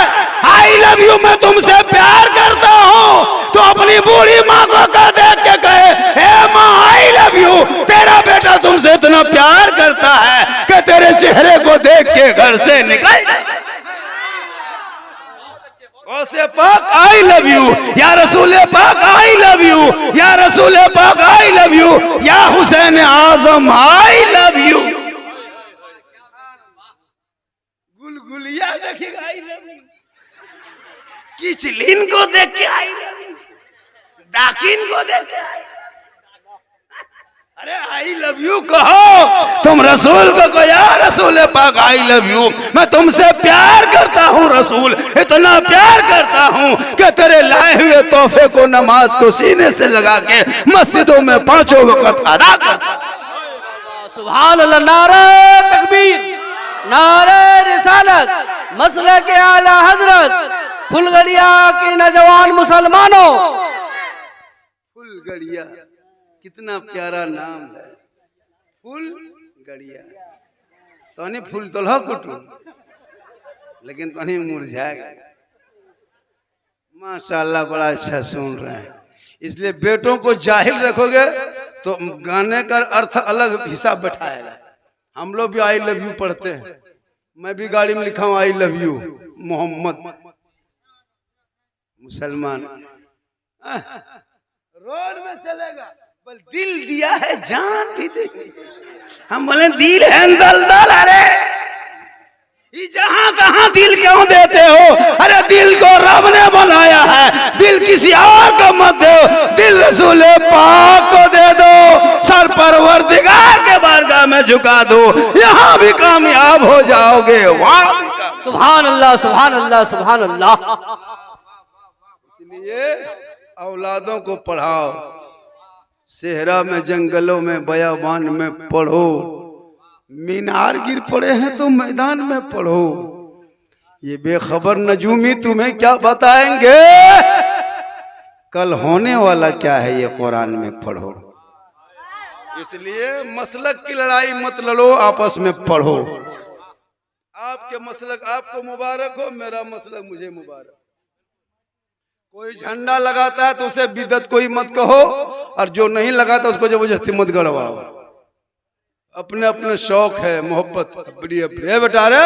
S1: आई लव यू मैं तुमसे प्यार करता हूँ तो अपनी बूढ़ी माँ को कह देख के कहे हे माँ आई लव यू, तेरा बेटा तुमसे इतना प्यार करता है कि तेरे चेहरे को देख के घर से निकल से पाक आई लव यू, या रसूल पाक आई लव यू, या रसूल पाक आई लव यू, या हुसैन आजम आई लव यू। गुलगुलिया देखेगा आई लव यू, किचलिन को देख के आई लव यू, डाकिन को देख के आई। अरे आई लव यू कहो, तुम रसूल को कहो या रसूल पाक आई लव यू, मैं तुमसे प्यार करता हूँ रसूल, इतना प्यार करता हूँ कि तेरे लाए हुए तोहफे को नमाज को सीने से लगा के मस्जिदों में 5 वक्त अदा करता।
S2: सुभान अल्लाह, नारे तकबीर, नारे रिसालत, मसले के आला हजरत फुलगड़िया के नौजवान मुसलमानों।
S1: फुलगड़िया कितना प्यारा नाम है, फुलगड़िया। तो फूल तो कुटू लेकिन तो मुरझा गया। माशाल्लाह बड़ा अच्छा सुन रहे हैं। इसलिए बेटों को जाहिल रखोगे तो गाने का अर्थ अलग हिसाब बैठाएगा। हम लोग भी आई लव यू पढ़ते हैं, मैं भी गाड़ी में लिखा हूँ आई लव यू मोहम्मद। मुसलमान रोड में चलेगा बल दिल दिया है जान भी देगी। हम बोले दिल है दलदल, अरे ये जहां कहां दिल क्यों देते हो? अरे दिल को रब ने बनाया है, दिल किसी और को मत दो, दिल रसूल पाक को दे दो, सर परवरदिगार के बारगाह में झुका दो, यहाँ भी कामयाब हो जाओगे, वहां भी कामयाब।
S2: सुभान अल्लाह, सुभान अल्लाह, सुभान अल्लाह।
S1: इसलिए औलादों को पढ़ाओ, सेहरा में जंगलों में बयाबान में पढ़ो, मीनार गिर पड़े हैं तो मैदान में पढ़ो। ये बेखबर नजूमी तुम्हें क्या बताएंगे, कल होने वाला क्या है ये कुरान में पढ़ो। इसलिए मसलक की लड़ाई मत लड़ो, आपस में पढ़ो। आपके मसलक आपको मुबारक हो, मेरा मसलक मुझे मुबारक। कोई झंडा लगाता है तो उसे बिदत कोई मत कहो, और जो नहीं लगाता उसको जबरदस्ती मत गड़वाओ। अपने अपने शौक है, मोहब्बत अपनी अपनी बेटा रे।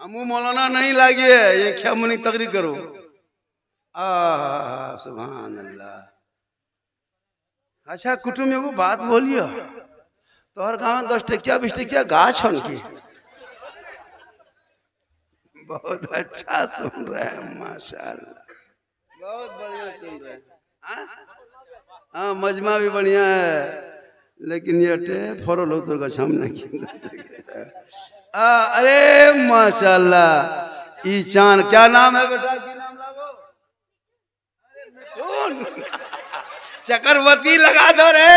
S1: हमू मौलाना नहीं लागिए, ये क्या मुनी तकरीर करो। सुभान अल्लाह। अच्छा कुटुम एगो बात बोलियो, तोहर गाँव में 10 टकिया 20 टकिया गाछ हन की? बहुत अच्छा सुन रहे हैं माशाल्लाह, बहुत बढ़िया सुन रहे हैं। हाँ मजमा भी बढ़िया है, लेकिन ये फरो लो तो गछम नहीं। अरे माशाल्लाह, ई चांद क्या नाम है बेटा, की नाम लागो? चक्रवर्ती लगा दो रे,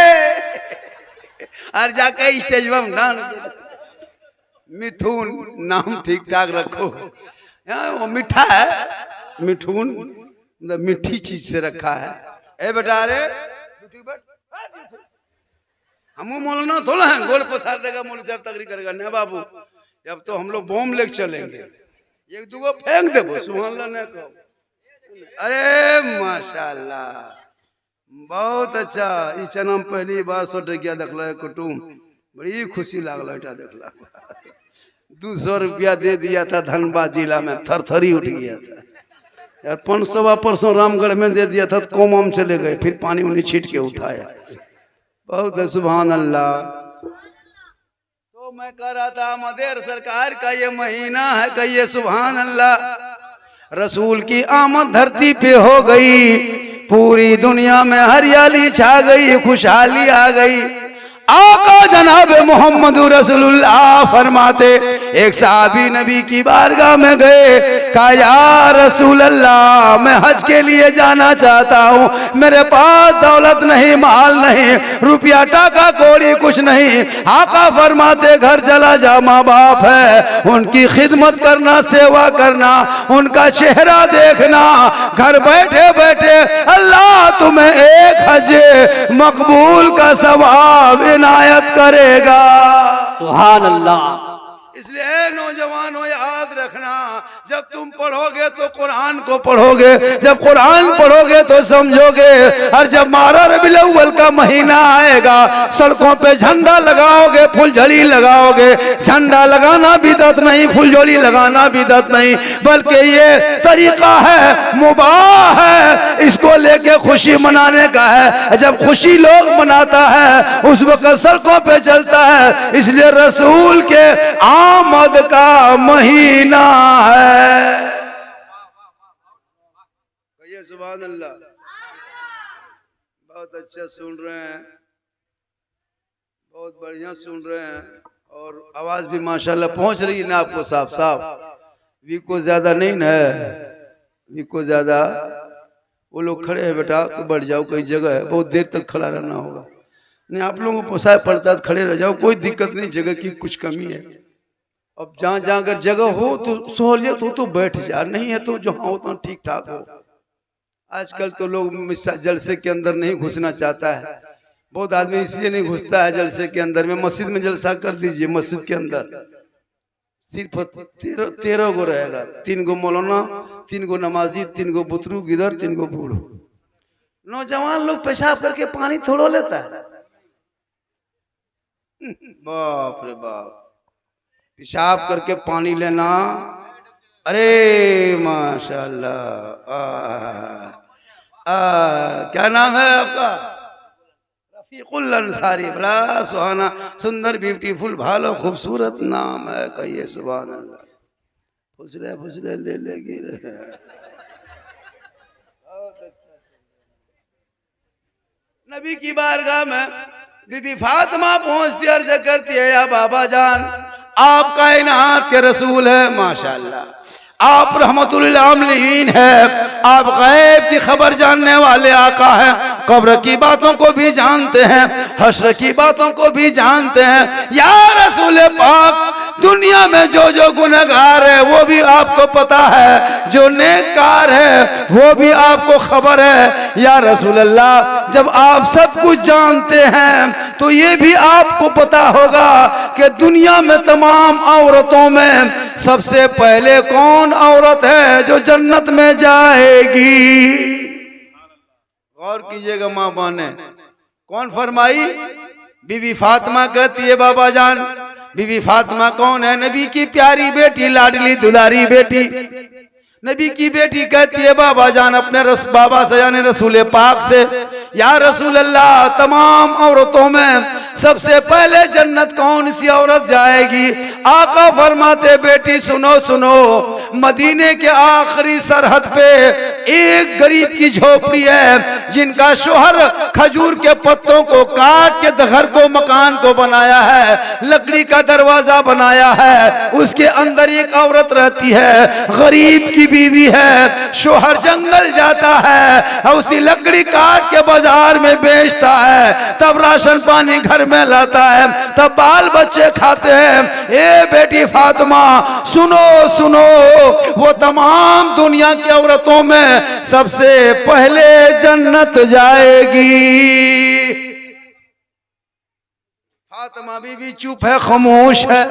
S1: और जाके स्टेज में डांस। मिथुन नाम ठीक ठाक रखो, वो मीठा है, मिठून मीठी चीज से रखा है। ए बेटा रे हम मौलाना थोड़ा है, गोल पसार देगा मौलवी साहब तकरीर करेगा। नहीं बाबू, अब तो हम लोग बम लेके चलेंगे, एक दूगो फेंक देबो, सुभान अल्लाह ने कहो। अरे माशाल्लाह बहुत अच्छा। ई चनम पहली बार 100 टकिया देखल कुटुम, बड़ी खुशी लागल। बेटा देखला 200 रुपया दे दिया था धनबाद जिला में, थरथरी उठ गया था यार। 500 परसों रामगढ़ में दे दिया था तो कोमाम चले गए, फिर पानी वानी छीट के उठाया। बहुत है सुभान अल्लाह। तो मैं कह रहा था मदेर सरकार का ये महीना है, कहिए सुभान अल्लाह। रसूल की आमद धरती पे हो गई, पूरी दुनिया में हरियाली छा गई, खुशहाली आ गई। आका जनाब मोहम्मद रसूलुल्लाह फरमाते, एक साहबी नबी की बारगाह में गए, कहा या रसूल अल्लाह मैं हज के लिए जाना चाहता हूँ, मेरे पास दौलत नहीं, माल नहीं, रुपया टाका कौड़ी कुछ नहीं। आका फरमाते घर चला जा, माँ बाप है उनकी खिदमत करना, सेवा करना, उनका चेहरा देखना, घर बैठे बैठे अल्लाह तुम्हें एक हज मकबूल का सवाब इनायत करेगा।
S2: सुभान अल्लाह।
S1: इसलिए नौजवानों याद रखना, जब तुम पढ़ोगे तो कुरान को पढ़ोगे, जब कुरान पढ़ोगे तो समझोगे। और जब माह रबीउल अव्वल का महीना आएगा, सड़कों पे झंडा लगाओगे, फुलझड़ी लगाओगे। झंडा लगाना बिदअत नहीं, फुलझड़ी लगाना बिदअत नहीं, बल्कि ये तरीका है, मुबाह है, इसको लेके खुशी मनाने का है। जब खुशी लोग मनाता है उस वक्त सड़कों पे चलता है। इसलिए रसूल के आमद का महीना है। कहिए सुभान अल्लाह। बहुत अच्छा सुन रहे हैं, बहुत बढ़िया सुन रहे हैं, और आवाज भी माशाल्लाह पहुंच रही है ना आपको साफ साफ। वीको ज्यादा नहीं ना है, वीको ज्यादा। वो लोग खड़े हैं बेटा तो बढ़ जाओ, कई जगह है बहुत देर तक खड़ा रहना होगा। नहीं आप लोगों को पोसाय पड़ता है खड़े रह जाओ, कोई दिक्कत नहीं, जगह की कुछ कमी है। अब जहाँ जहाँ अगर जगह हो तो सहूलियत हो तो बैठ जा, नहीं है तो जहाँ हो तो ठीक ठाक हो। आजकल तो लोग जलसे के अंदर नहीं घुसना चाहता है, बहुत आदमी इसलिए नहीं घुसता है जलसे के अंदर में। मस्जिद में जलसा कर दीजिए, मस्जिद के अंदर सिर्फ 13 गो रहेगा, 3 गो मौलाना, 3 गो नमाजी, 3 गो बुतरू गिदर, 3 गो बूढ़ो। नौजवान लोग पेशाब करके पानी थोड़ो लेता है, बाप रे बाप, पेशाब करके पानी लेना, अरे माशाल्लाह। क्या नाम है आपका? रफीकुल अंसारी। बड़ा सुहाना, सुंदर, ब्यूटीफुल, भालो खूबसूरत नाम है। कहिए सुभान अल्लाह। फुसरे फुसरे ले लेगी। नबी की बारगाह में बीबी फातिमा पहुंचती, अर्ज करती है या बाबा जान आप कायनात के रसूल है, माशाल्लाह आप रहमतुल आलमीन है, आप गैब की खबर जानने वाले आका हैं, कब्र की बातों को भी जानते हैं, हश्र की बातों को भी जानते हैं। या रसूल पाक दुनिया में जो जो गुनहगार है वो भी आपको पता है, जो नेककार है वो भी आपको खबर है। या रसूल अल्लाह जब आप सब कुछ जानते हैं तो ये भी आपको पता होगा कि दुनिया में तमाम औरतों में सबसे पहले कौन औरत है जो जन्नत में जाएगी। गौर कीजिएगा माँ बहने, कौन फरमाई? बीबी फातिमा कहती है बाबा जान। बीबी फातिमा कौन है? नबी की प्यारी बेटी, लाडली दुलारी बेटी, नबी की बेटी कहती है बाबा जान अपने बाबा से यानी रसूल पाक से, या रसूल अल्लाह तमाम औरतों में सबसे पहले जन्नत कौन सी औरत जाएगी? आका फरमाते बेटी सुनो सुनो, मदीने के आखिरी सरहद पे एक गरीब की झोपड़ी है जिनका शोहर खजूर के पत्तों को काट के घर को, मकान को बनाया है, लकड़ी का दरवाजा बनाया है, उसके अंदर एक औरत रहती है, गरीब की बीवी है, शोहर जंगल जाता है और उसी लकड़ी काट के बाजार में बेचता है, तब राशन पानी घर में लाता है, तब बाल बच्चे खाते हैं। ए बेटी फातिमा सुनो सुनो, वो तमाम दुनिया की औरतों में सबसे पहले जन्नत जाएगी। फातिमा बीबी चुप है, खामोश है,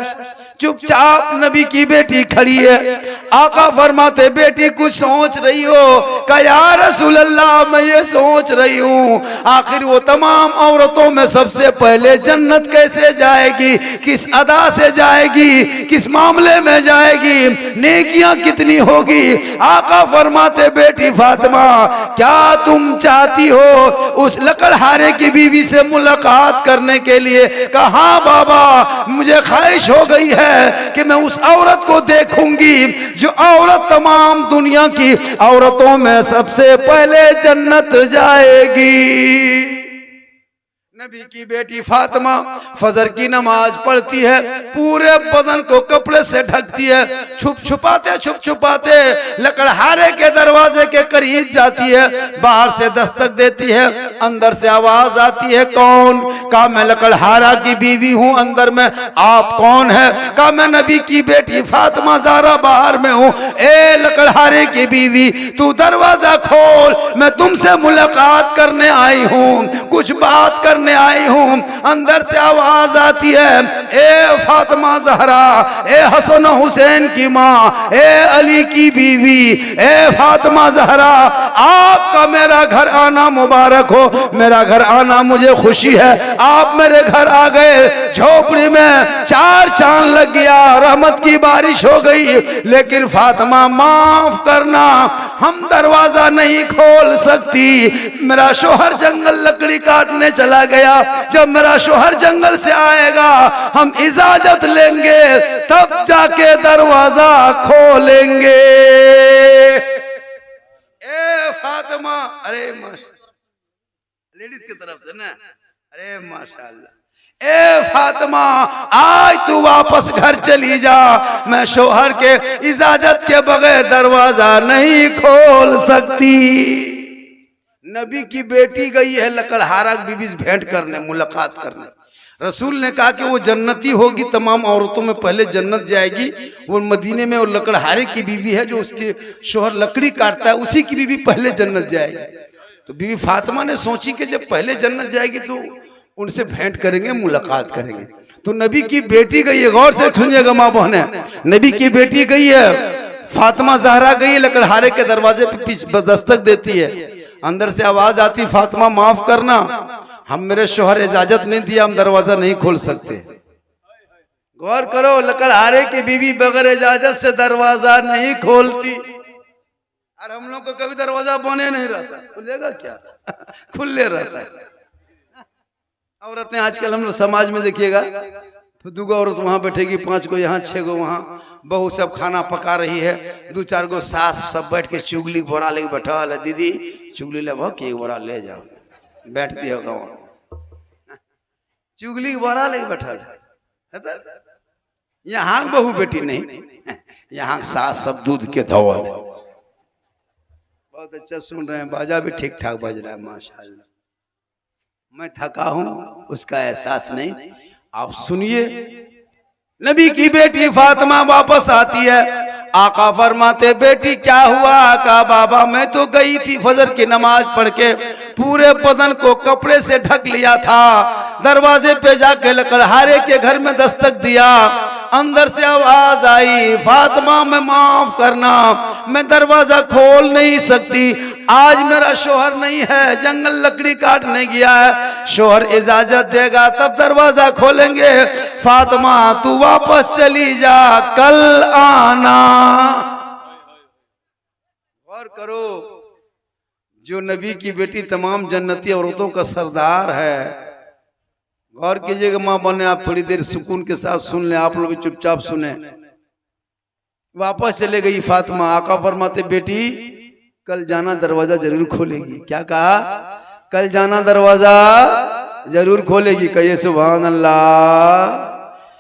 S1: चुपचाप नबी की बेटी खड़ी है। आका फरमाते बेटी कुछ सोच रही हो? का या रसूल अल्लाह मैं ये सोच रही हूँ आखिर वो तमाम औरतों में सबसे पहले जन्नत कैसे जाएगी, किस अदा से जाएगी, किस मामले में जाएगी, नेकियां कितनी होगी? आका फरमाते बेटी फातिमा क्या तुम चाहती हो उस लकड़हारे की बीवी से मुलाकात करने के लिए? कहा बाबा मुझे ख्वाहिश हो गई है कि मैं उस औरत को देखूंगी जो औरत तमाम दुनिया की औरतों में सबसे पहले जन्नत जाएगी। नबी की बेटी फातिमा फजर की नमाज पढ़ती है, पूरे बदन को कपड़े से ढकती है, छुप छुपाते लकड़हारे के दरवाजे के करीब जाती है, बाहर से दस्तक देती है, अंदर से आवाज आती है, कौन? कहा मैं लकड़हारा की बीवी हूँ, अंदर में। आप कौन है? कहा मैं नबी की बेटी फातिमा ज़हरा बाहर में हूँ। ए लकड़हारे की बीवी, तू दरवाजा खोल, मैं तुमसे मुलाकात करने आई हूँ, कुछ बात करने आई हूं। अंदर से आवाज आती है, ए फातिमा ज़हरा, ए हसन हुसैन की माँ, ए अली की बीवी, ए फातिमा ज़हरा, आपका मेरा घर आना मुबारक हो, मेरा घर आना मुझे खुशी है, आप मेरे घर आ गए। झोपड़ी में 4 चांद लग गया, रहमत की बारिश हो गई, लेकिन फातिमा माफ करना, हम दरवाजा नहीं खोल सकती, मेरा शोहर जंगल लकड़ी काटने चला गया, जब मेरा शोहर जंगल से आएगा हम इजाजत लेंगे, तब जाके दरवाजा खोलेंगे। ए फातिमा, अरे माशाल्लाह, लेडीज की तरफ से ना, अरे माशाल्लाह, ए फातिमा आज तू वापस घर चली जा, मैं शोहर के इजाजत के बगैर दरवाजा नहीं खोल सकती। नबी की बेटी गई है लकड़हारा बीबी से भेंट करने, मुलाकात करने। रसूल ने कहा कि वो जन्नती होगी, तमाम औरतों में पहले जन्नत जाएगी। वो मदीने में वो लकड़हारे की बीवी है जो उसके शोहर लकड़ी काटता है, उसी की बीवी पहले जन्नत जाएगी। तो बीवी फातिमा ने सोची कि जब पहले जन्नत जाएगी तो उनसे भेंट करेंगे, मुलाकात करेंगे। तो नबी की बेटी गई है, गौर से सुनिएगा माँ बहने, नबी की बेटी गई है, फातिमा ज़हरा गई है, लकड़हारे के दरवाजे पे दस्तक देती है, अंदर से आवाज आती, फातिमा माफ करना, हम मेरे शोहर इजाजत नहीं दिया, हम दरवाजा नहीं खोल सकते। गौर करो, लकड़हारे की बीवी बगैर इजाजत से दरवाजा नहीं खोलती। और हम लोग को कभी दरवाजा बने नहीं रहता, खुलेगा क्या? खुले रहता है। औरतें आजकल हम लोग समाज में देखिएगा, तो 2 औरत वहां बैठेगी, 5 को यहाँ, 6 को वहां, बहू सब खाना पका रही है, 2-4 गो सास सब बैठ के चुगली बोरा लेके बैठा है, दीदी चुगली ले के बोरा ले जाओ, बैठती होगा वहां, चुगली बोरा लेके बैठा। यहाँ बहू बेटी नहीं, यहाँ सास सब दूध के धौल। बहुत अच्छा सुन रहे हैं, बाजा भी ठीक ठाक बज रहा है माशाल्लाह। मैं थका हूं उसका एहसास नहीं, आप सुनिए। नबी की बेटी फातिमा वापस आती है, आका फरमाते बेटी क्या हुआ? आका बाबा मैं तो गई थी फजर की नमाज पढ़ के, पूरे बदन को कपड़े से ढक लिया था, दरवाजे पे जाके लकड़हारे के घर में दस्तक दिया, अंदर से आवाज आई, फातिमा मैं माफ करना, मैं दरवाजा खोल नहीं सकती, आज मेरा शोहर नहीं है, जंगल लकड़ी काटने गया है, शोहर इजाजत देगा तब दरवाजा खोलेंगे, फातिमा तू वापस चली जा, कल आना। गौर करो, जो नबी की बेटी तमाम जन्नती औरतों का सरदार है। गौर कीजिएगा माँ बने, आप थोड़ी देर सुकून के साथ सुन लें, आप लोग भी चुपचाप सुने। वापस चले गई फातिमा, आका फरमाते बेटी कल जाना दरवाजा जरूर खोलेगी। क्या कहा? कल जाना दरवाजा जरूर खोलेगी। कहिए सुभान अल्लाह,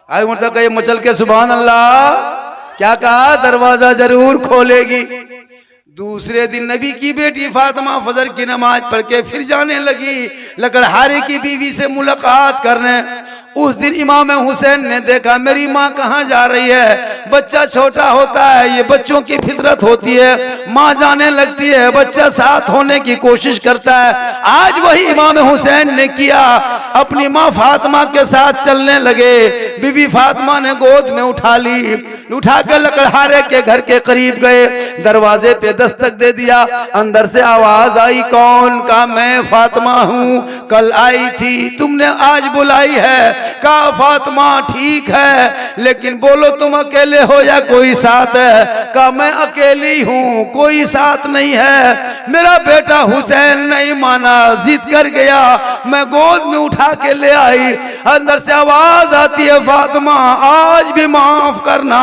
S1: आई मतलब कहिए मचल के सुभान अल्लाह। क्या कहा? दरवाजा जरूर खोलेगी। दूसरे दिन नबी की बेटी फातिमा फजर की नमाज पढ़ के फिर जाने लगी लकड़हारे की बीवी से मुलाकात करने। उस दिन इमाम हुसैन ने देखा मेरी माँ कहाँ जा रही है। बच्चा छोटा होता है, ये बच्चों की फितरत होती है, माँ जाने लगती है, बच्चा साथ होने की कोशिश करता है। आज वही इमाम हुसैन ने किया, अपनी माँ फातिमा के साथ चलने लगे। बीबी फातिमा ने गोद में उठा ली, उठाकर लकड़हारे के घर के करीब गए, दरवाजे पे दस्तक दे दिया। अंदर से आवाज आई, कौन? का मैं फातिमा हूँ, कल आई थी, तुमने आज बुलाई है। कहा फातिमा ठीक है, लेकिन बोलो तुम अकेले हो या कोई साथ है? कहा मैं अकेली हूँ, कोई साथ नहीं है। मेरा बेटा हुसैन नहीं माना, जिद कर गया, मैं गोद में उठा के ले आई। अंदर से आवाज आती है, फातिमा आज भी माफ करना,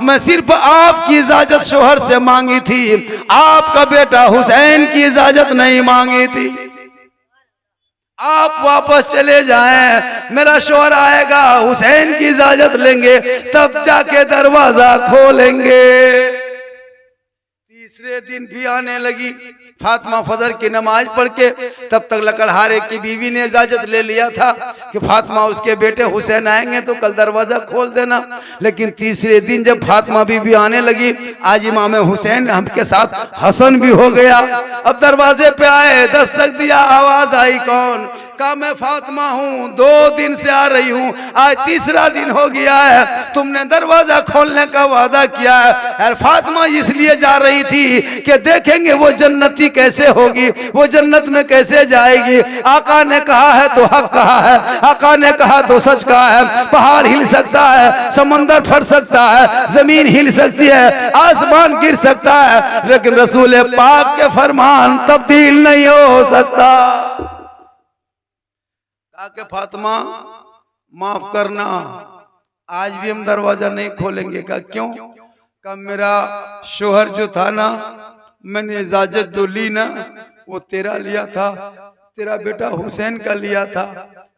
S1: मैं सिर्फ आपकी इजाजत शोहर से मांगी थी, आपका बेटा हुसैन की इजाजत नहीं मांगी थी। आप वापस चले जाएं, मेरा शोहर आएगा, हुसैन की इजाजत लेंगे, तब जाके दरवाजा खोलेंगे। तीसरे दिन भी आने लगी फातिमा फजर की नमाज पढ़ के। तब तक लकड़हारे की बीवी ने इजाजत ले लिया था कि फातिमा उसके बेटे हुसैन आएंगे तो कल दरवाजा खोल देना। लेकिन तीसरे दिन जब फातिमा बीवी आने लगी, आज इमाम हुसैन हमके साथ हसन भी हो गया। अब दरवाजे पे आए, दस्तक दिया, आवाज आई, कौन? कहा मैं फातिमा हूँ, 2 दिन से आ रही हूँ, आज तीसरा दिन हो गया है, तुमने दरवाजा खोलने का वादा किया है। और फातिमा इसलिए जा रही थी कि देखेंगे वो जन्नती कैसे होगी, वो जन्नत में कैसे जाएगी। आका ने कहा है तो हक कहा है, आका ने कहा तो सच कहा है। पहाड़ हिल सकता है, समंदर फट सकता है, जमीन हिल सकती है, आसमान गिर सकता है, लेकिन रसूल पाक के फरमान तब्दील नहीं हो सकता। कि फातिमा माफ करना, आज भी हम दरवाजा नहीं खोलेंगे। का क्यों? का मेरा शोहर जो था ना, मैंने इजाजत जो ली ना, वो तेरा लिया था, तेरा बेटा हुसैन का लिया था,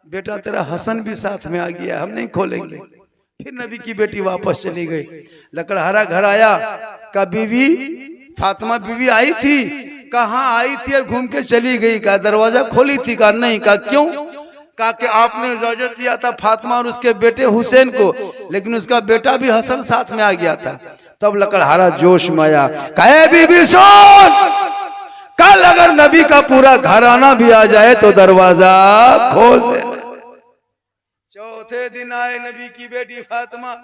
S1: बेटा तेरा हसन भी साथ में आ गया, हम नहीं खोलेंगे। फिर नबी की बेटी वापस चली गई। लकड़हारा घर आया, का बीवी फातिमा बीवी आई थी, कहाँ आई थी और घूम के चली गई। का दरवाजा खोली थी? का नहीं। का क्यों? कहा कि आपने इजाजत दिया था फातिमा और उसके बेटे हुसैन को, लेकिन उसका बेटा भी हसन साथ में आ गया था। तब लकड़हारा जोश में आया, कहे बीबी सुन, कल अगर नबी का पूरा घराना भी आ जाए तो दरवाजा खोल देना। चौथे दिन आए नबी की बेटी फातिमा,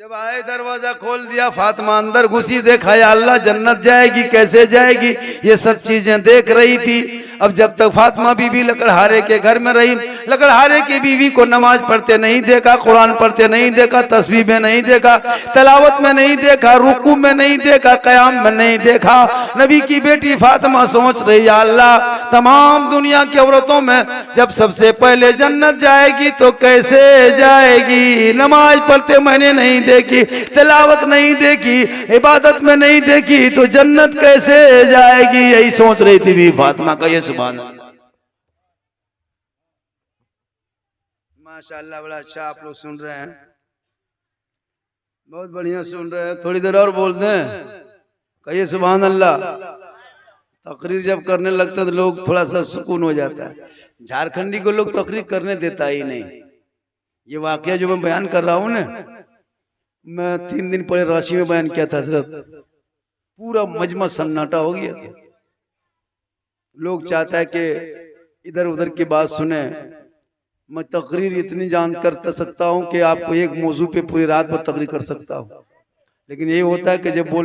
S1: जब आए दरवाजा खोल दिया, फातिमा अंदर घुसी, देखा या अल्लाह जन्नत जाएगी, कैसे जाएगी, ये सब चीजें देख रही थी। अब जब तक फातिमा बीबी लकड़हारे के घर में रही, लकड़हारे की बीवी को नमाज पढ़ते नहीं देखा, कुरान पढ़ते नहीं देखा, तस्बीह में नहीं देखा, तलावत में नहीं देखा, रुकू में नहीं देखा, कयाम में नहीं देखा। नबी की बेटी फातिमा सोच रही, या अल्लाह तमाम दुनिया की औरतों में जब सबसे पहले जन्नत जाएगी तो कैसे जाएगी? नमाज पढ़ते मैंने नहीं देखी, तिलावत नहीं देखी, इबादत में नहीं देखी, तो जन्नत कैसे जाएगी? यही सोच रही थी भी फातिमा का। ये सुभान अल्लाह, माशाअल्लाह, बड़ा अच्छा आप लोग सुन रहे हैं, बहुत बढ़िया सुन रहे हैं। थोड़ी देर और बोल दें, कहिए सुभान अल्लाह। तकरीर जब करने लगता है तो लोग थोड़ा सा सुकून हो जाता है। झारखंडी को लोग तकरीर करने देता ही नहीं। ये वाकया जो मैं बयान कर रहा हूँ ना, मैं 3 दिन पहले रांची में बयान किया था हजरत, पूरा मजमा सन्नाटा हो गया था। लोग चाहता है कि इधर उधर की बात सुने। मैं तकरीर इतनी जान कर सकता हूँ कि आपको एक मौजू पे पूरी रात भर तकरीर कर सकता हूँ, लेकिन ये होता है कि जब बोल